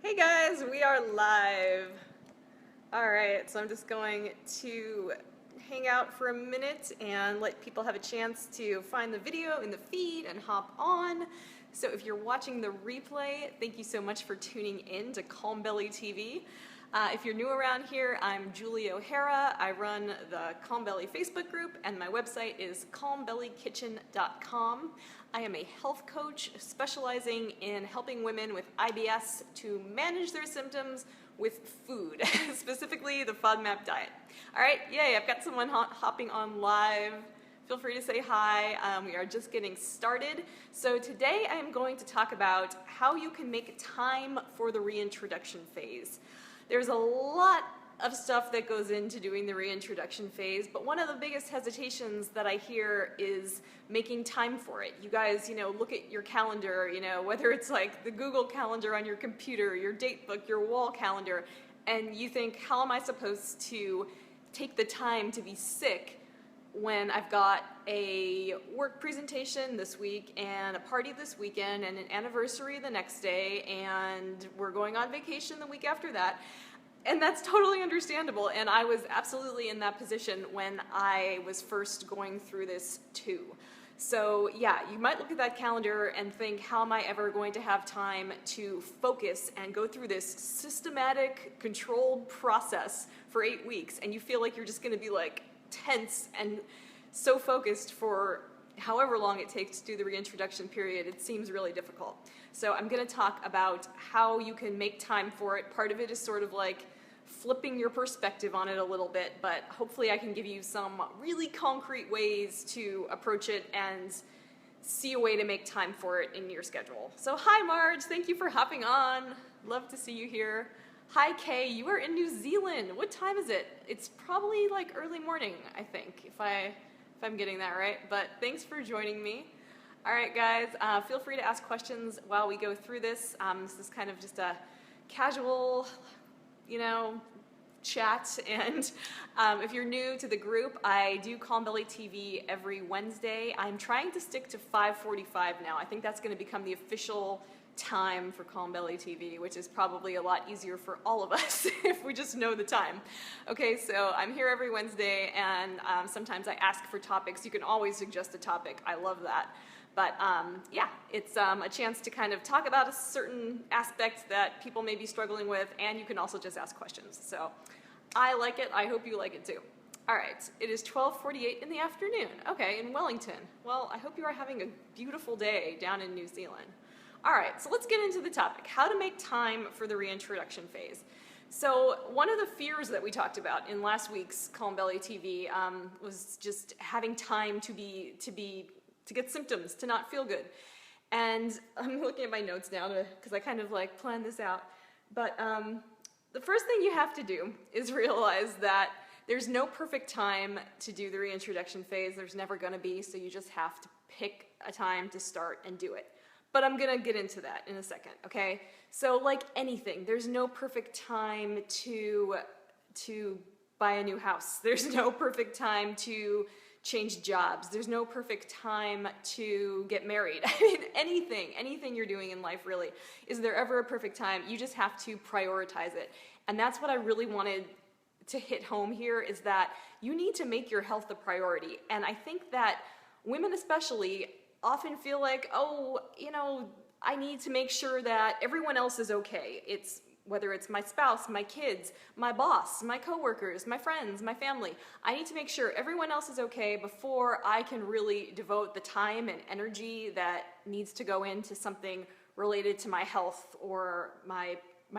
Hey guys, we are live. Alright, so I'm just going to hang out for a minute and let people have a chance to find the video in the feed and hop on. So if you're watching the replay, thank you so much for tuning in to Calm Belly TV. If you're new around here, I'm Julie O'Hara. I run the Calm Belly Facebook group, and my website is calmbellykitchen.com. I am a health coach specializing in helping women with IBS to manage their symptoms with food, specifically the FODMAP diet. All right, yay, I've got someone hopping on live. Feel free to say hi. We are just getting started. So today I am going to talk about how you can make time for the reintroduction phase. There's a lot of stuff that goes into doing the reintroduction phase, but one of the biggest hesitations that I hear is making time for it. You guys, look at your calendar, whether it's like the Google Calendar on your computer, your date book, your wall calendar, and you think, how am I supposed to take the time to be sick when I've got a work presentation this week and a party this weekend and an anniversary the next day and we're going on vacation the week after that. And that's totally understandable, and I was absolutely in that position when I was first going through this too. So yeah, you might look at that calendar and think, how am I ever going to have time to focus and go through this systematic, controlled process for 8 weeks, and you feel like you're just going to be like tense and so focused for however long it takes to do the reintroduction period. It seems really difficult. So I'm going to talk about how you can make time for it. Part of it is sort of like flipping your perspective on it a little bit, but hopefully I can give you some really concrete ways to approach it and see a way to make time for it in your schedule. So hi Marge, thank you for hopping on. Love to see you here. Hi Kay, you are in New Zealand. What time is it? It's probably like early morning, I think, if I'm getting that right, but thanks for joining me. All right, guys, feel free to ask questions while we go through this. This is kind of just a casual, chat, and if you're new to the group, I do Calm Belly TV every Wednesday. I'm trying to stick to 5:45 now. I think that's going to become the official time for Calm Belly TV, which is probably a lot easier for all of us if we just know the time. Okay, so I'm here every Wednesday, and sometimes I ask for topics. You can always suggest a topic. I love that. But yeah, it's a chance to kind of talk about a certain aspect that people may be struggling with, and you can also just ask questions. So I like it. I hope you like it too. All right, it is 12:48 in the afternoon. Okay, in Wellington. Well, I hope you are having a beautiful day down in New Zealand. All right, so let's get into the topic, how to make time for the reintroduction phase. So one of the fears that we talked about in last week's Calm Belly TV was just having time to get symptoms, to not feel good. And I'm looking at my notes now because I kind of like planned this out. But the first thing you have to do is realize that there's no perfect time to do the reintroduction phase. There's never going to be, so you just have to pick a time to start and do it. But I'm going to get into that in a second, okay? So like anything, there's no perfect time to buy a new house. There's no perfect time to change jobs. There's no perfect time to get married. I mean, anything you're doing in life, really. Is there ever a perfect time? You just have to prioritize it. And that's what I really wanted to hit home here, is that you need to make your health a priority. And I think that women especially often feel like, I need to make sure that everyone else is okay. Whether it's my spouse, my kids, my boss, my coworkers, my friends, my family. I need to make sure everyone else is okay before I can really devote the time and energy that needs to go into something related to my health or my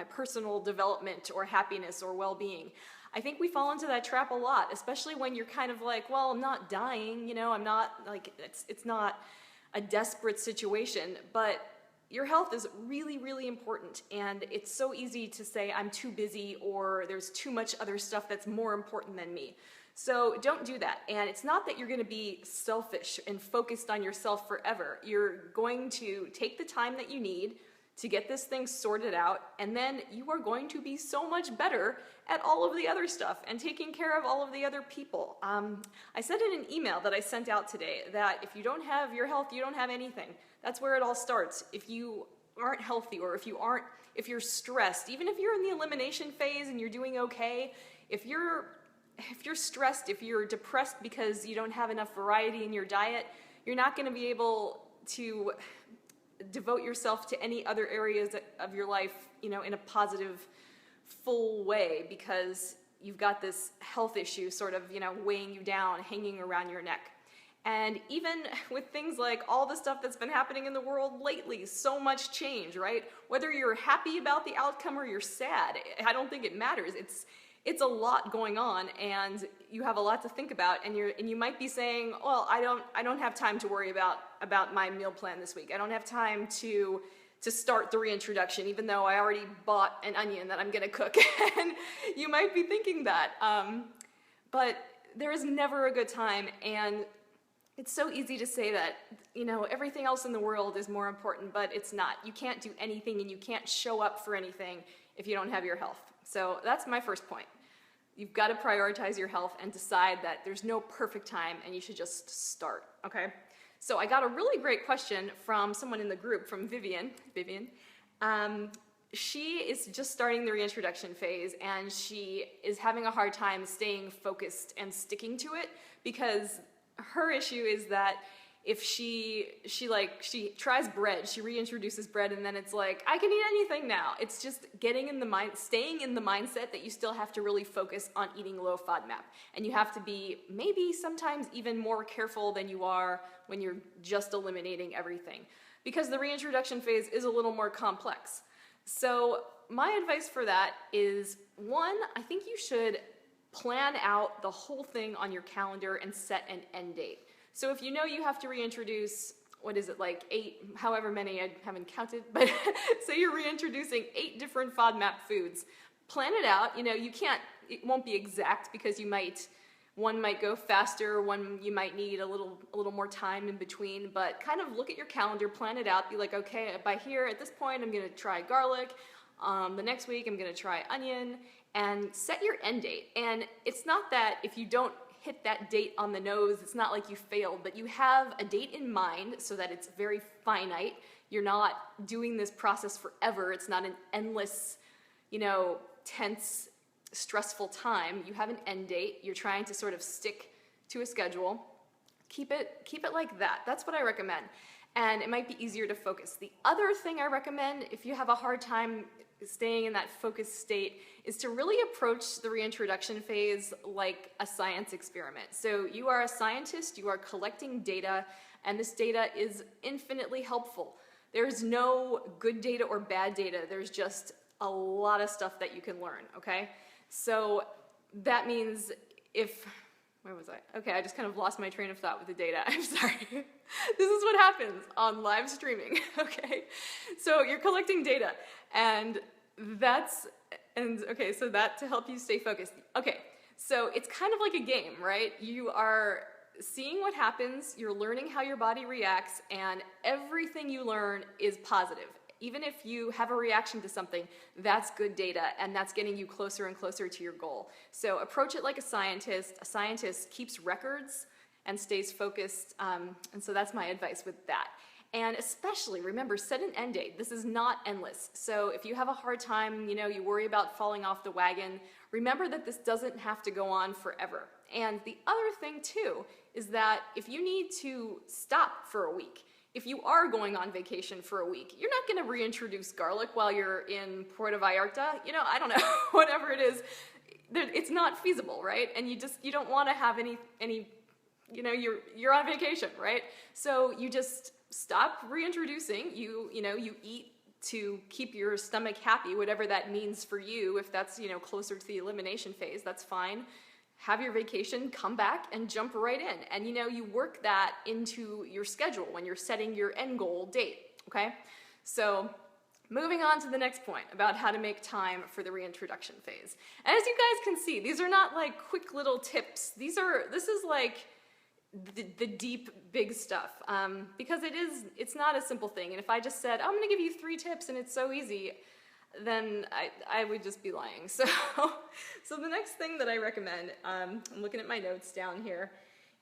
personal development or happiness or well-being. I think we fall into that trap a lot, especially when you're kind of like, well, I'm not dying, I'm not, like, it's not a desperate situation, but your health is really, really important, and it's so easy to say I'm too busy or there's too much other stuff that's more important than me. So don't do that. And it's not that you're going to be selfish and focused on yourself forever. You're going to take the time that you need to get this thing sorted out, and then you are going to be so much better at all of the other stuff and taking care of all of the other people. I said in an email that I sent out today that if you don't have your health, you don't have anything. That's where it all starts. If you aren't healthy, or if you're stressed, even if you're in the elimination phase and you're doing okay, if you're stressed, if you're depressed because you don't have enough variety in your diet, you're not going to be able to devote yourself to any other areas of your life, in a positive, full way, because you've got this health issue sort of, weighing you down, hanging around your neck. And even with things like all the stuff that's been happening in the world lately, so much change, right? Whether you're happy about the outcome or you're sad, I don't think it matters. It's a lot going on, and you have a lot to think about, and you might be saying, well, I don't have time to worry about my meal plan this week. I don't have time to start the reintroduction, even though I already bought an onion that I'm gonna cook. And you might be thinking that, but there is never a good time, and it's so easy to say that, everything else in the world is more important, but it's not. You can't do anything, and you can't show up for anything if you don't have your health. So that's my first point. You've got to prioritize your health and decide that there's no perfect time and you should just start, okay? So I got a really great question from someone in the group, from Vivian. She is just starting the reintroduction phase, and she is having a hard time staying focused and sticking to it, because her issue is that if she tries bread, she reintroduces bread, and then it's like, I can eat anything now. It's just staying in the mindset that you still have to really focus on eating low FODMAP. And you have to be maybe sometimes even more careful than you are when you're just eliminating everything, because the reintroduction phase is a little more complex. So my advice for that is, one, I think you should plan out the whole thing on your calendar and set an end date. So if you know you have to reintroduce, what is it, like 8, however many, I haven't counted, but say you're reintroducing 8 different FODMAP foods, plan it out. It won't be exact, because one might go faster, one you might need a little more time in between, but kind of look at your calendar, plan it out, be like, okay, by here, at this point, I'm gonna try garlic, the next week I'm gonna try onion, and set your end date. And it's not that if you don't hit that date on the nose, it's not like you failed, but you have a date in mind so that it's very finite. You're not doing this process forever. It's not an endless, tense, stressful time. You have an end date. You're trying to sort of stick to a schedule. Keep it like that. That's what I recommend. And it might be easier to focus. The other thing I recommend, if you have a hard time staying in that focused state, is to really approach the reintroduction phase like a science experiment. So you are a scientist, you are collecting data, and this data is infinitely helpful. There's no good data or bad data. There's just a lot of stuff that you can learn, okay? So that means where was I? Okay, I just kind of lost my train of thought with the data. I'm sorry. This is what happens on live streaming, okay? So you're collecting data, and so that to help you stay focused. Okay, so it's kind of like a game, right? You are seeing what happens, you're learning how your body reacts, and everything you learn is positive. Even if you have a reaction to something, that's good data, and that's getting you closer and closer to your goal. So approach it like a scientist. A scientist keeps records and stays focused, and so that's my advice with that. And especially, remember, set an end date. This is not endless. So if you have a hard time, you worry about falling off the wagon, remember that this doesn't have to go on forever. And the other thing, too, is that if you need to stop for a week, if you are going on vacation for a week, you're not going to reintroduce garlic while you're in Puerto Vallarta. I don't know, whatever it is. It's not feasible, right? And you don't want to have any you're on vacation, right? So you just stop reintroducing. You eat to keep your stomach happy, whatever that means for you. If that's, closer to the elimination phase, that's fine. Have your vacation, come back, and jump right in. And you work that into your schedule when you're setting your end goal date, okay? So moving on to the next point about how to make time for the reintroduction phase. And as you guys can see, these are not like quick little tips. This is like the deep, big stuff, because it's not a simple thing. And if I just said, I'm gonna give you 3 tips and it's so easy, then I would just be lying. So the next thing that I recommend, I'm looking at my notes down here,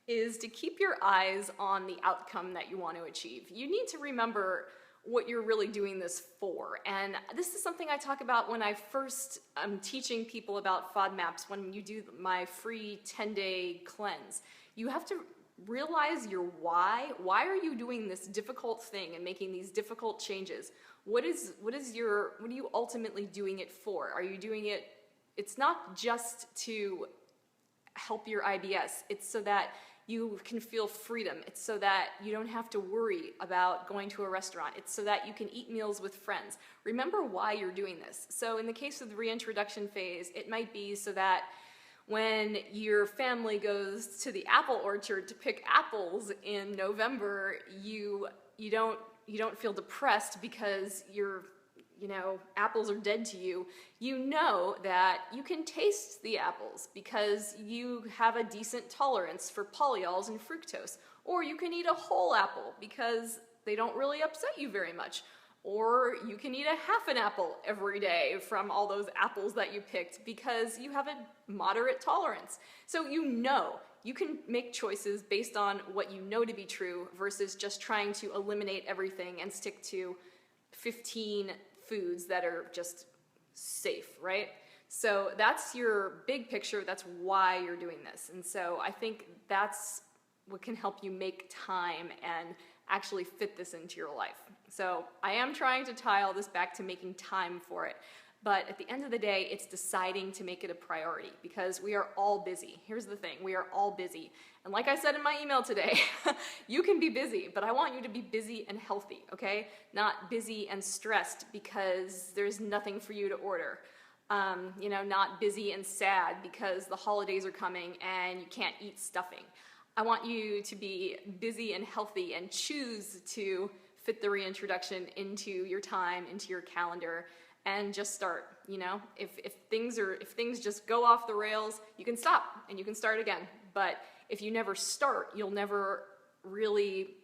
is to keep your eyes on the outcome that you want to achieve. You need to remember what you're really doing this for. And this is something I talk about when I first am teaching people about FODMAPs, when you do my free 10-day cleanse. You have to realize your why. Why are you doing this difficult thing and making these difficult changes? What are you ultimately doing it for? Are you doing it, it's not just to help your IBS, it's so that you can feel freedom. It's so that you don't have to worry about going to a restaurant. It's so that you can eat meals with friends. Remember why you're doing this. So in the case of the reintroduction phase, it might be so that when your family goes to the apple orchard to pick apples in November, you don't feel depressed because apples are dead to you. You know that you can taste the apples because you have a decent tolerance for polyols and fructose. Or you can eat a whole apple because they don't really upset you very much. Or you can eat a half an apple every day from all those apples that you picked because you have a moderate tolerance. So you can make choices based on what you know to be true versus just trying to eliminate everything and stick to 15 foods that are just safe, right? So that's your big picture. That's why you're doing this. And so I think that's what can help you make time and actually fit this into your life. So I am trying to tie all this back to making time for it. But at the end of the day, it's deciding to make it a priority because we are all busy. Here's the thing, we are all busy. And like I said in my email today, you can be busy, but I want you to be busy and healthy, okay? Not busy and stressed because there's nothing for you to order. Not busy and sad because the holidays are coming and you can't eat stuffing. I want you to be busy and healthy and choose to fit the reintroduction into your time, into your calendar, and just start. If things just go off the rails, you can stop and you can start again. But if you never start, you'll never really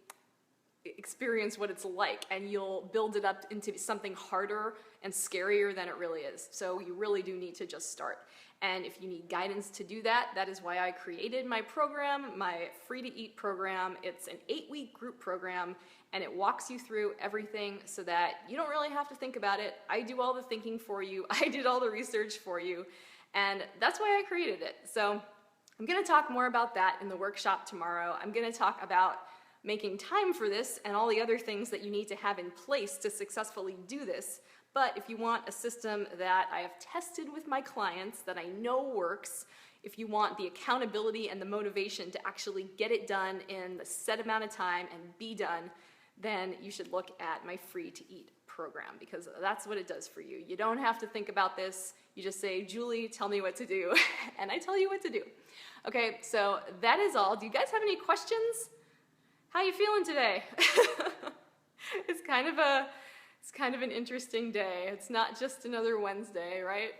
experience what it's like, and you'll build it up into something harder and scarier than it really is. So you really do need to just start. And if you need guidance to do that, that is why I created my program, my Free to Eat program. It's an 8-week group program, and it walks you through everything so that you don't really have to think about it. I do all the thinking for you. I did all the research for you, and that's why I created it. So I'm going to talk more about that in the workshop tomorrow. I'm going to talk about making time for this and all the other things that you need to have in place to successfully do this. But if you want a system that I have tested with my clients, that I know works, if you want the accountability and the motivation to actually get it done in the set amount of time and be done, then you should look at my Free to Eat program, because that's what it does for you. You don't have to think about this. You just say, Julie, tell me what to do, and I tell you what to do. Okay, so that is all. Do you guys have any questions? How you feeling today? It's kind of an interesting day. It's not just another Wednesday, right?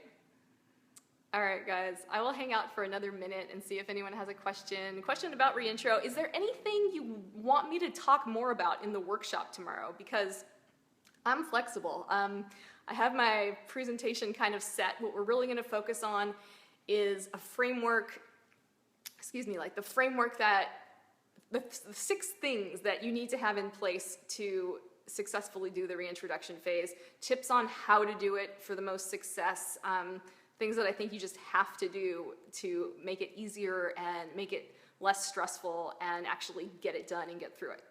All right, guys, I will hang out for another minute and see if anyone has a question. Question about reintro. Is there anything you want me to talk more about in the workshop tomorrow? Because I'm flexible. I have my presentation kind of set. What we're really going to focus on is a framework, like the framework that the 6 things that you need to have in place to successfully do the reintroduction phase, tips on how to do it for the most success, things that I think you just have to do to make it easier and make it less stressful and actually get it done and get through it.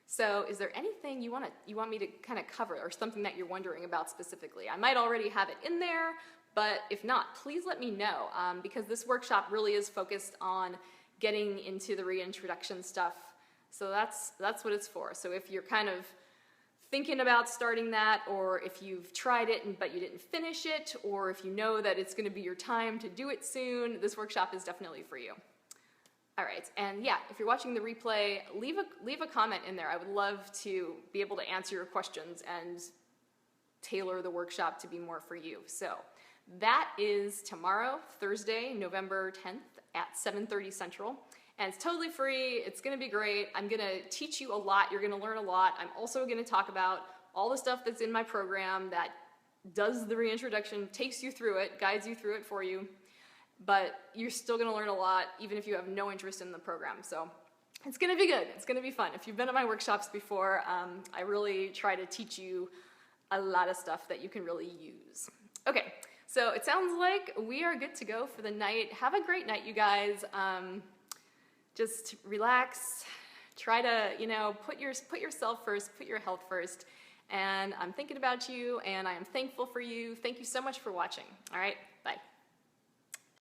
So is there anything you want me to kind of cover, or something that you're wondering about specifically? I might already have it in there, but if not, please let me know, because this workshop really is focused on getting into the reintroduction stuff. So that's what it's for. So if you're kind of thinking about starting that, or if you've tried it but you didn't finish it, or if you know that it's going to be your time to do it soon, this workshop is definitely for you. All right, and yeah, if you're watching the replay, leave a comment in there. I would love to be able to answer your questions and tailor the workshop to be more for you. So that is tomorrow, Thursday, November 10th at 7:30 Central. And it's totally free. It's going to be great. I'm going to teach you a lot. You're going to learn a lot. I'm also going to talk about all the stuff that's in my program that does the reintroduction, takes you through it, guides you through it for you. But you're still going to learn a lot, even if you have no interest in the program. So It's gonna be good. It's gonna be fun. If you've been at my workshops before, I really try to teach you a lot of stuff that you can really use. Okay, so it sounds like we are good to go for the night. Have a great night, you guys. Just relax. Try to, put yourself first, put your health first. And I'm thinking about you, and I am thankful for you. Thank you so much for watching. All right, bye.